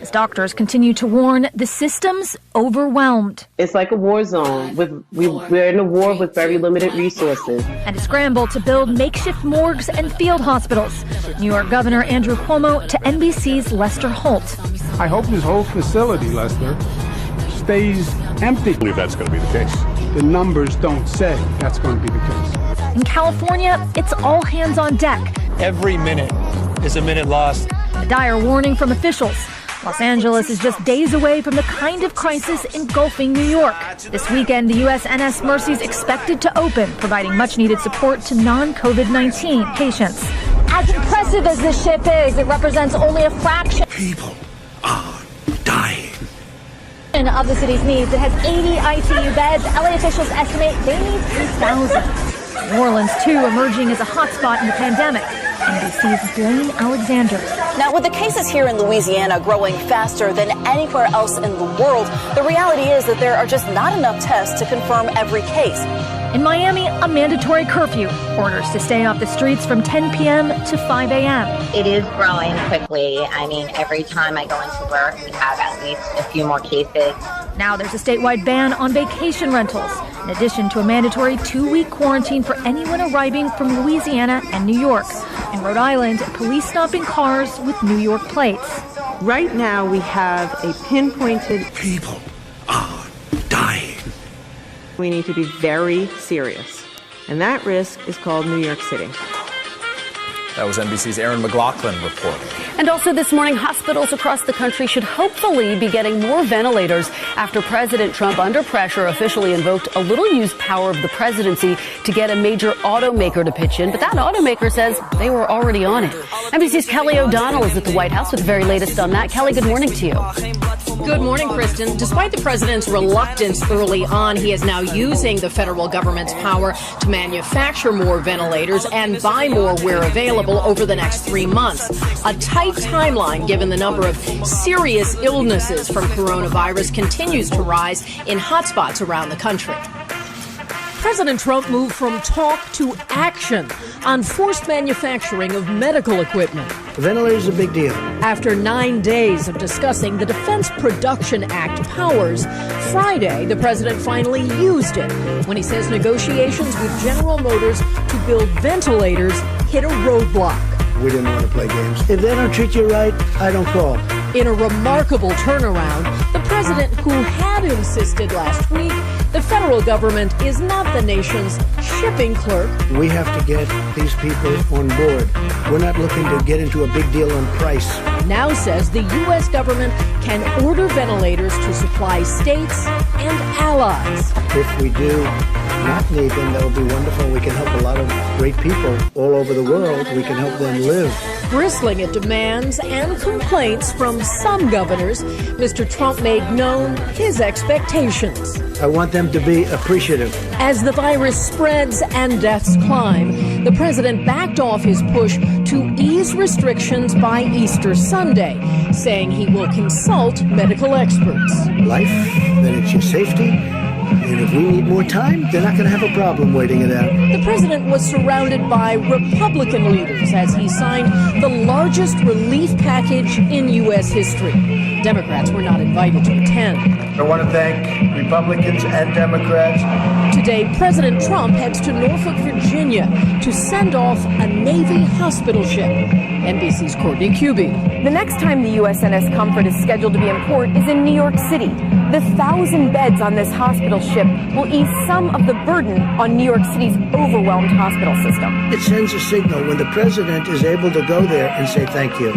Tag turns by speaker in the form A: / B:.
A: as doctors continue to warn the system's overwhelmed.
B: It's like a war zone. We're in a war with very limited resources.
A: And a scramble to build makeshift morgues and field hospitals. New York Governor Andrew Cuomo to NBC's Lester Holt.
C: I hope this whole facility, Lester, stays empty.
D: I believe that's going to be the case.
C: The numbers don't say that's going to be the case.
A: In California, it's all hands on deck.
E: Every minute is a minute lost.
A: A dire warning from officials. Los Angeles is just days away from the kind of crisis engulfing New York. This weekend, the USNS Mercy is expected to open, providing much-needed support to non-COVID-19 patients. As impressive as this ship is, it represents only a fraction.
F: People are dying.
A: Of the city's needs. It has 80 ICU beds. LA officials estimate they need 3,000. New Orleans, too, emerging as a hotspot in the pandemic. NBC's Blaine Alexander.
G: Now, with the cases here in Louisiana growing faster than anywhere else in the world, the reality is that there are just not enough tests to confirm every case.
A: In Miami, a mandatory curfew. Orders to stay off the streets from 10 p.m. to 5 a.m.
H: It is growing quickly. I mean, every time I go into work, we have at least a few more cases.
A: Now there's a statewide ban on vacation rentals, in addition to a mandatory 2-week quarantine for anyone arriving from Louisiana and New York. In Rhode Island, police stopping cars with New York plates.
B: Right now, we have a pinpointed...
F: People are dying.
B: We need to be very serious. And that risk is called New York City.
E: That was NBC's Aaron McLaughlin reporting.
I: And also this morning, hospitals across the country should hopefully be getting more ventilators after President Trump, under pressure, officially invoked a little-used power of the presidency to get a major automaker to pitch in. But that automaker says they were already on it. NBC's Kelly O'Donnell is at the White House with the very latest on that. Kelly, good morning to you.
J: Good morning, Kristen. Despite the president's reluctance early on, he is now using the federal government's power to manufacture more ventilators and buy more where available over the next 3 months. A tight timeline, given the number of serious illnesses from coronavirus continues to rise in hotspots around the country. President Trump moved from talk to action on forced manufacturing of medical equipment.
K: The ventilator is a big deal.
J: After 9 days of discussing the Defense Production Act powers, Friday, the president finally used it when he says negotiations with General Motors to build ventilators hit a roadblock.
K: We didn't want to play games. If they don't treat you right, I don't call.
J: In a remarkable turnaround, the president, who had insisted last week the federal government is not the nation's shipping clerk.
K: We have to get these people on board. We're not looking to get into a big deal on price.
J: Now says the U.S. government can order ventilators to supply states and allies.
K: If we do not need them, that will be wonderful. We can help a lot of great people all over the world. We can help them live.
J: Bristling at demands and complaints from some governors, Mr. Trump made known his expectations.
K: I want them to be appreciative.
J: As the virus spreads and deaths climb, the president backed off his push to ease restrictions by Easter Sunday, saying he will consult medical experts.
K: Life, then it's your safety. And if we need more time, they're not going to have a problem waiting it out.
J: The president was surrounded by Republican leaders as he signed the largest relief package in U.S. history. Democrats were not invited to attend.
L: I want to thank Republicans and Democrats.
J: Today, President Trump heads to Norfolk, Virginia to send off a Navy hospital ship. NBC's Courtney Cubie.
M: The next time the USNS Comfort is scheduled to be in port is in New York City. The 1,000 beds on this hospital ship will ease some of the burden on New York City's overwhelmed hospital system.
K: It sends a signal when the president is able to go there and say thank you.